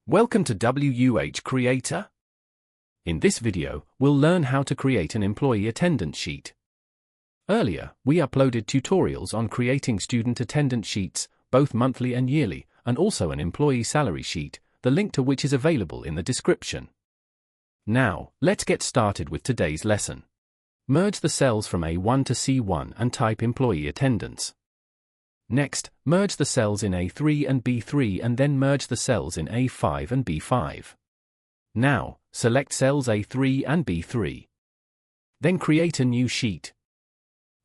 Welcome to WH Creator. In this video, we'll learn how to create an employee attendance sheet. Earlier, we uploaded tutorials on creating student attendance sheets, both monthly and yearly, and also an employee salary sheet, the link to which is available in the description. Now, let's get started with today's lesson. Merge the cells from A1 to C1 and type employee attendance. Next, merge the cells in A3 and B3 and then merge the cells in A5 and B5. Now, select cells A3 and B3. Then create a new sheet.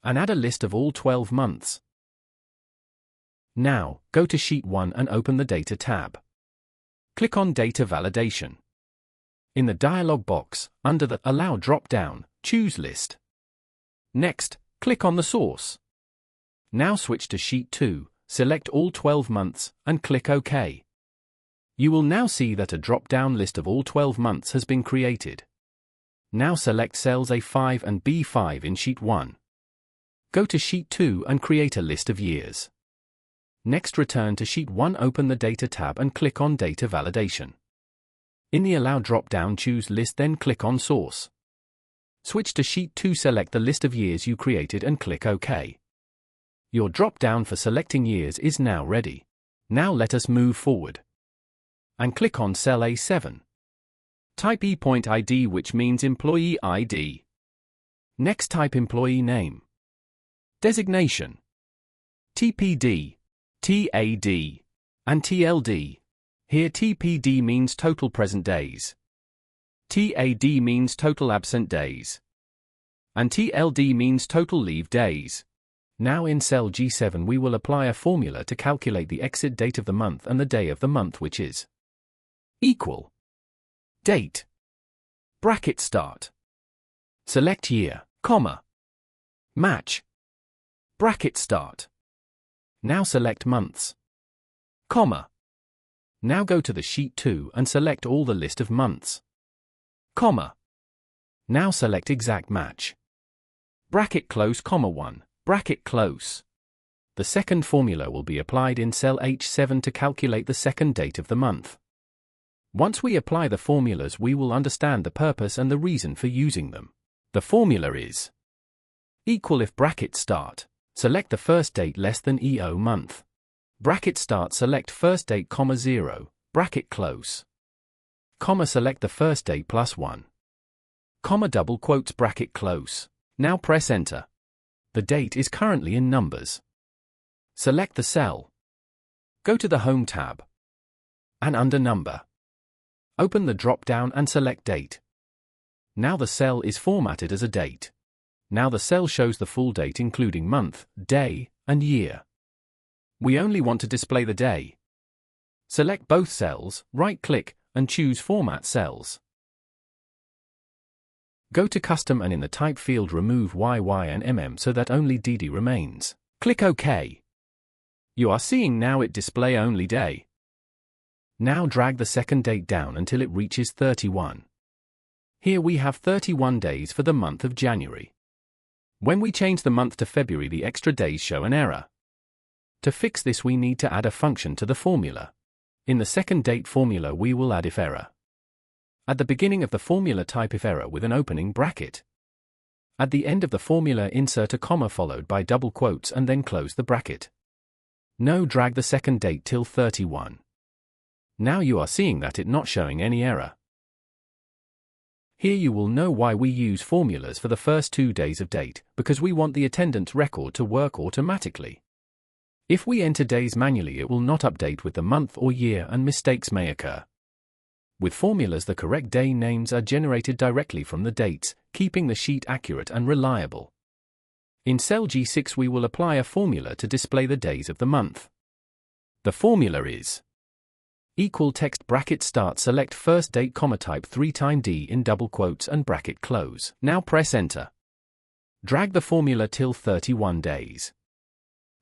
And add a list of all 12 months. Now, go to Sheet 1 and open the Data tab. Click on Data Validation. In the dialog box, under the Allow drop-down, choose List. Next, click on the source. Now switch to Sheet 2, select all 12 months, and click OK. You will now see that a drop-down list of all 12 months has been created. Now select cells A5 and B5 in Sheet 1. Go to Sheet 2 and create a list of years. Next, return to Sheet 1, open the Data tab and click on Data Validation. In the Allow drop-down, choose List, then click on Source. Switch to Sheet 2, select the list of years you created and click OK. Your drop-down for selecting years is now ready. Now let us move forward. And click on cell A7. Type ePoint ID, which means Employee ID. Next, type employee name. Designation. TPD, TAD, and TLD. Here TPD means total present days. TAD means total absent days. And TLD means total leave days. Now in cell G7 we will apply a formula to calculate the exit date of the month and the day of the month, which is equal date bracket start. Select year, comma, match, bracket start. Now select months, comma. Now go to the Sheet 2 and select all the list of months, comma. Now select exact match, bracket close, comma 1. Bracket close. The second formula will be applied in cell H7 to calculate the second date of the month. Once we apply the formulas, we will understand the purpose and the reason for using them. The formula is equal if bracket start, select the first date less than EO month. Bracket start, select first date, comma 0, bracket close. Comma, select the first date plus 1. Comma, double quotes, bracket close. Now press Enter. The date is currently in numbers. Select the cell. Go to the Home tab. And under Number, open the drop-down and select Date. Now the cell is formatted as a date. Now the cell shows the full date including month, day, and year. We only want to display the day. Select both cells, right-click, and choose Format Cells. Go to Custom and in the Type field remove YY and MM so that only DD remains. Click OK. You are seeing now it display only day. Now drag the second date down until it reaches 31. Here we have 31 days for the month of January. When we change the month to February, the extra days show an error. To fix this, we need to add a function to the formula. In the second date formula we will add if error. At the beginning of the formula, type if error with an opening bracket. At the end of the formula, insert a comma followed by double quotes and then close the bracket. Now drag the second date till 31. Now you are seeing that it not showing any error. Here you will know why we use formulas for the first 2 days of date, because we want the attendance record to work automatically. If we enter days manually, it will not update with the month or year and mistakes may occur. With formulas, the correct day names are generated directly from the dates, keeping the sheet accurate and reliable. In cell G6 we will apply a formula to display the days of the month. The formula is equal text bracket start, select first date, comma, type 3 times D in double quotes and bracket close. Now press Enter. Drag the formula till 31 days.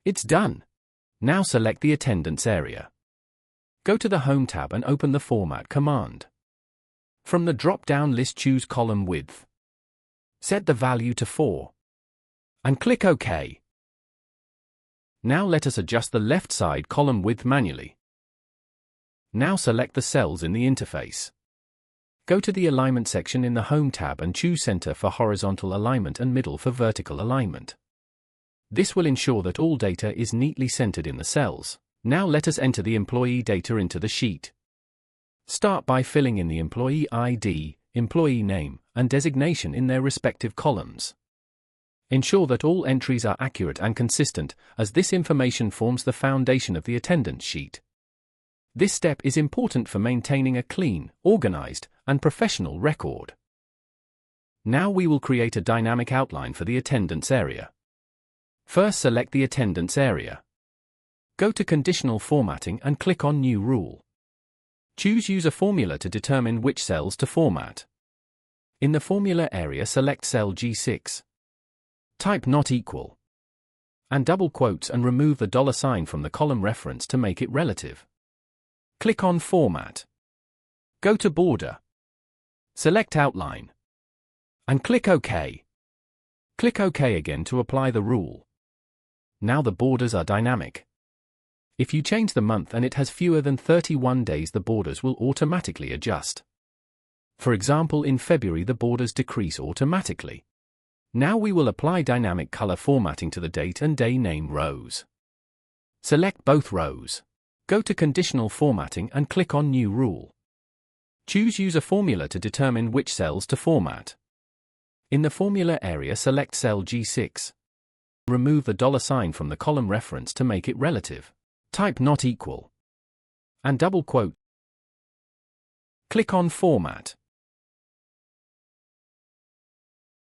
It's done. Now select the attendance area. Go to the Home tab and open the Format command. From the drop-down list, choose column width. Set the value to 4. And click OK. Now let us adjust the left side column width manually. Now select the cells in the interface. Go to the Alignment section in the Home tab and choose Center for horizontal alignment and Middle for vertical alignment. This will ensure that all data is neatly centered in the cells. Now let us enter the employee data into the sheet. Start by filling in the employee ID, employee name, and designation in their respective columns. Ensure that all entries are accurate and consistent, as this information forms the foundation of the attendance sheet. This step is important for maintaining a clean, organized, and professional record. Now we will create a dynamic outline for the attendance area. First, select the attendance area. Go to Conditional Formatting and click on New Rule. Choose Use a formula to determine which cells to format. In the formula area, select cell G6. Type not equal and double quotes and remove the $sign from the column reference to make it relative. Click on Format. Go to Border. Select Outline. And click OK. Click OK again to apply the rule. Now the borders are dynamic. If you change the month and it has fewer than 31 days, the borders will automatically adjust. For example, in February the borders decrease automatically. Now we will apply dynamic color formatting to the date and day name rows. Select both rows. Go to Conditional Formatting and click on New Rule. Choose Use a formula to determine which cells to format. In the formula area, select cell G6. Remove the $sign from the column reference to make it relative. Type not equal and double quote. Click on Format.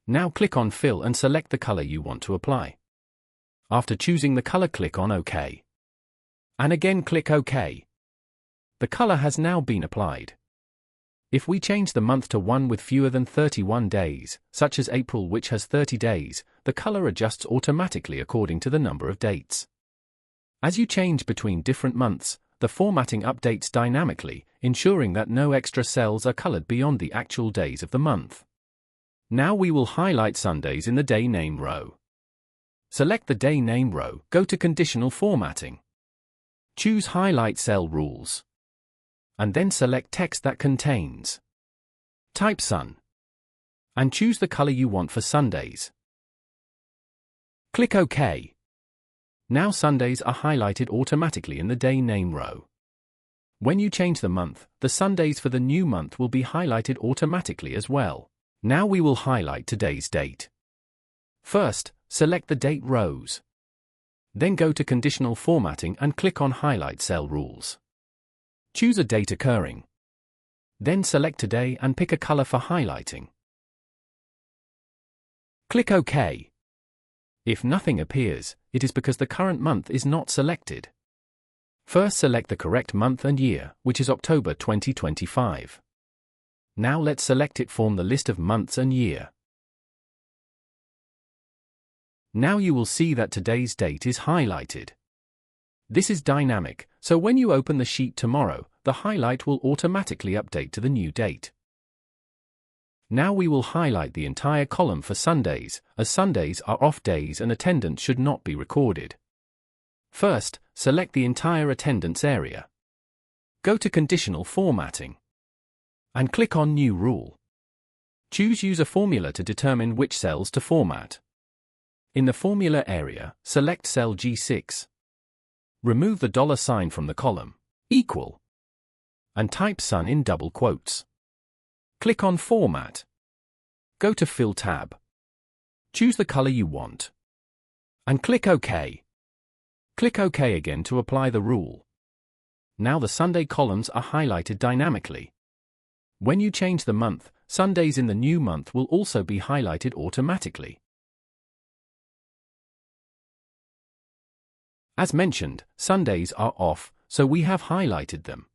Now click on Fill and select the color you want to apply. After choosing the color, click on OK. And again click OK. The color has now been applied. If we change the month to one with fewer than 31 days, such as April, which has 30 days, the color adjusts automatically according to the number of dates. As you change between different months, the formatting updates dynamically, ensuring that no extra cells are colored beyond the actual days of the month. Now we will highlight Sundays in the day name row. Select the day name row, go to Conditional Formatting. Choose Highlight Cell Rules. And then select text that contains type Sun. And choose the color you want for Sundays. Click OK. Now Sundays are highlighted automatically in the day name row. When you change the month, the Sundays for the new month will be highlighted automatically as well. Now we will highlight today's date. First, select the date rows. Then go to Conditional Formatting and click on Highlight Cell Rules. Choose a date occurring. Then select today and pick a color for highlighting. Click OK. If nothing appears, it is because the current month is not selected. First, select the correct month and year, which is October 2025. Now let's select it from the list of months and year. Now you will see that today's date is highlighted. This is dynamic, so when you open the sheet tomorrow, the highlight will automatically update to the new date. Now we will highlight the entire column for Sundays, as Sundays are off days and attendance should not be recorded. First, select the entire attendance area. Go to Conditional Formatting. And click on New Rule. Choose Use a formula to determine which cells to format. In the formula area, select cell G6. Remove the $sign from the column equal and type Sun in double quotes. Click on Format. Go to Fill tab. Choose the color you want. And click OK. Click OK again to apply the rule. Now the Sunday columns are highlighted dynamically. When you change the month, Sundays in the new month will also be highlighted automatically. As mentioned, Sundays are off, so we have highlighted them.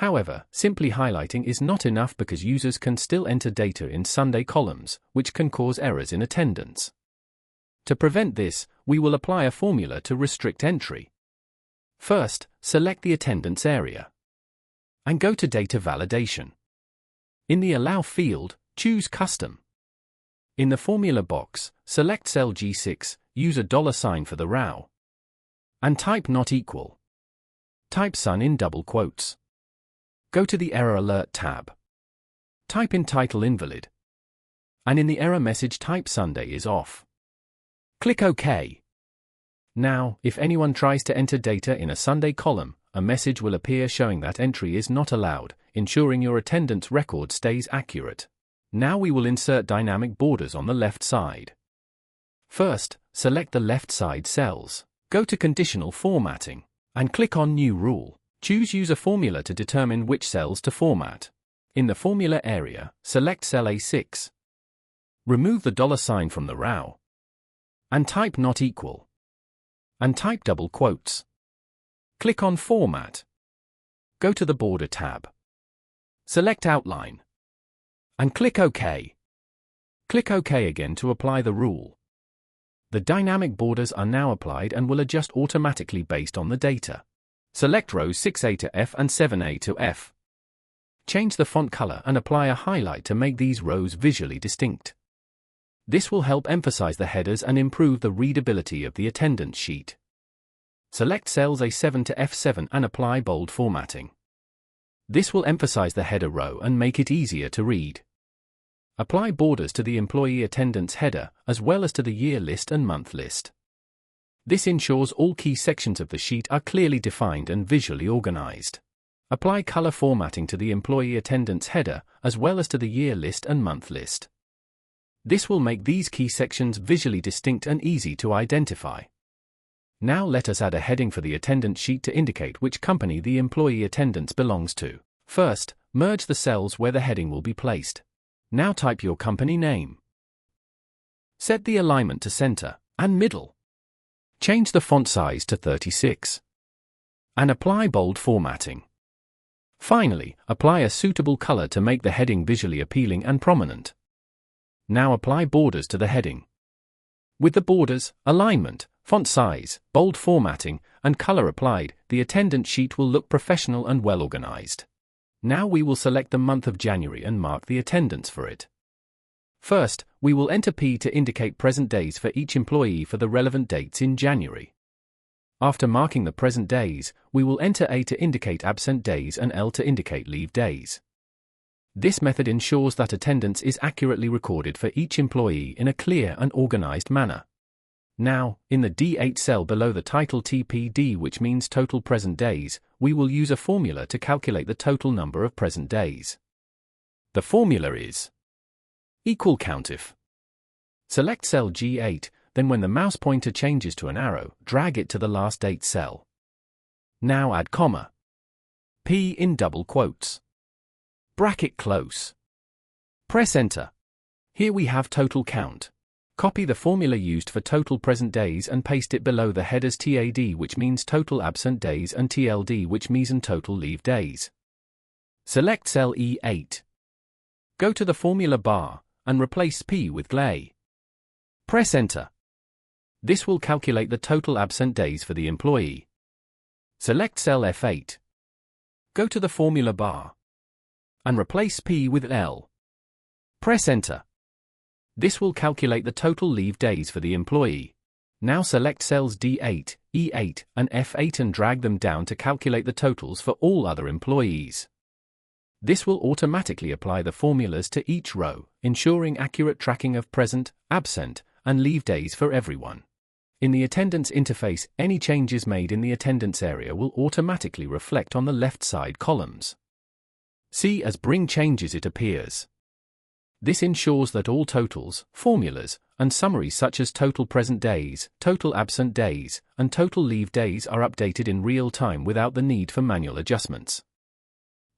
However, simply highlighting is not enough because users can still enter data in Sunday columns, which can cause errors in attendance. To prevent this, we will apply a formula to restrict entry. First, select the attendance area. And go to Data Validation. In the Allow field, choose Custom. In the formula box, select cell G6, use a $sign for the row. And type not equal. Type Sun in double quotes. Go to the Error Alert tab. Type in title invalid. And in the error message type Sunday is off. Click OK. Now, if anyone tries to enter data in a Sunday column, a message will appear showing that entry is not allowed, ensuring your attendance record stays accurate. Now we will insert dynamic borders on the left side. First, select the left side cells. Go to Conditional Formatting and click on New Rule. Choose Use a Formula to determine which cells to format. In the Formula area, select cell A6. Remove the $sign from the row. And type not equal. And type double quotes. Click on Format. Go to the Border tab. Select Outline. And click OK. Click OK again to apply the rule. The dynamic borders are now applied and will adjust automatically based on the data. Select rows 6A to F and 7A to F. Change the font color and apply a highlight to make these rows visually distinct. This will help emphasize the headers and improve the readability of the attendance sheet. Select cells A7 to F7 and apply bold formatting. This will emphasize the header row and make it easier to read. Apply borders to the employee attendance header, as well as to the year list and month list. This ensures all key sections of the sheet are clearly defined and visually organized. Apply color formatting to the employee attendance header, as well as to the year list and month list. This will make these key sections visually distinct and easy to identify. Now let us add a heading for the attendance sheet to indicate which company the employee attendance belongs to. First, merge the cells where the heading will be placed. Now type your company name. Set the alignment to center and middle. Change the font size to 36. And apply bold formatting. Finally, apply a suitable color to make the heading visually appealing and prominent. Now apply borders to the heading. With the borders, alignment, font size, bold formatting, and color applied, the attendance sheet will look professional and well organized. Now we will select the month of January and mark the attendance for it. First, we will enter P to indicate present days for each employee for the relevant dates in January. After marking the present days, we will enter A to indicate absent days and L to indicate leave days. This method ensures that attendance is accurately recorded for each employee in a clear and organized manner. Now, in the D8 cell below the title TPD, which means total present days, we will use a formula to calculate the total number of present days. The formula is equal COUNTIF. Select cell G8, then when the mouse pointer changes to an arrow, drag it to the last date cell. Now add comma. P in double quotes. Bracket close. Press enter. Here we have total count. Copy the formula used for total present days and paste it below the headers TAD, which means total absent days, and TLD, which means total leave days. Select cell E8. Go to the formula bar and replace P with GLA. Press enter. This will calculate the total absent days for the employee. Select cell F8. Go to the formula bar and replace P with L. Press enter. This will calculate the total leave days for the employee. Now select cells D8, E8, and F8 and drag them down to calculate the totals for all other employees. This will automatically apply the formulas to each row, ensuring accurate tracking of present, absent, and leave days for everyone. In the attendance interface, any changes made in the attendance area will automatically reflect on the left side columns. See as Bring Changes it appears. This ensures that all totals, formulas, and summaries such as total present days, total absent days, and total leave days are updated in real time without the need for manual adjustments.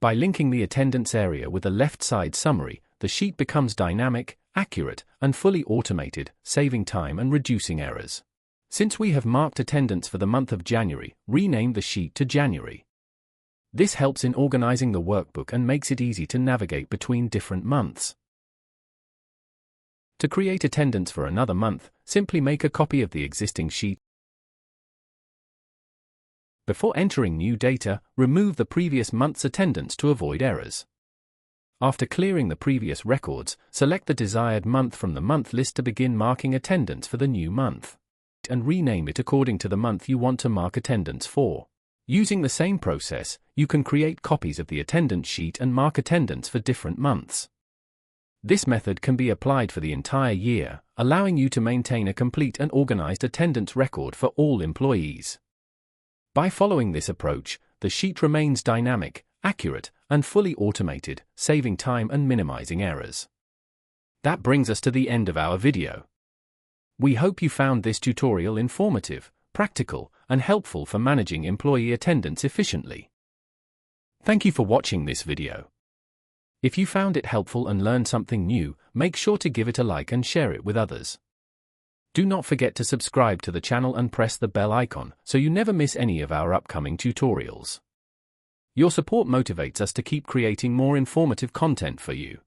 By linking the attendance area with the left side summary, the sheet becomes dynamic, accurate, and fully automated, saving time and reducing errors. Since we have marked attendance for the month of January, rename the sheet to January. This helps in organizing the workbook and makes it easy to navigate between different months. To create attendance for another month, simply make a copy of the existing sheet. Before entering new data, remove the previous month's attendance to avoid errors. After clearing the previous records, select the desired month from the month list to begin marking attendance for the new month, and rename it according to the month you want to mark attendance for. Using the same process, you can create copies of the attendance sheet and mark attendance for different months. This method can be applied for the entire year, allowing you to maintain a complete and organized attendance record for all employees. By following this approach, the sheet remains dynamic, accurate, and fully automated, saving time and minimizing errors. That brings us to the end of our video. We hope you found this tutorial informative, practical, and helpful for managing employee attendance efficiently. Thank you for watching this video. If you found it helpful and learned something new, make sure to give it a like and share it with others. Do not forget to subscribe to the channel and press the bell icon so you never miss any of our upcoming tutorials. Your support motivates us to keep creating more informative content for you.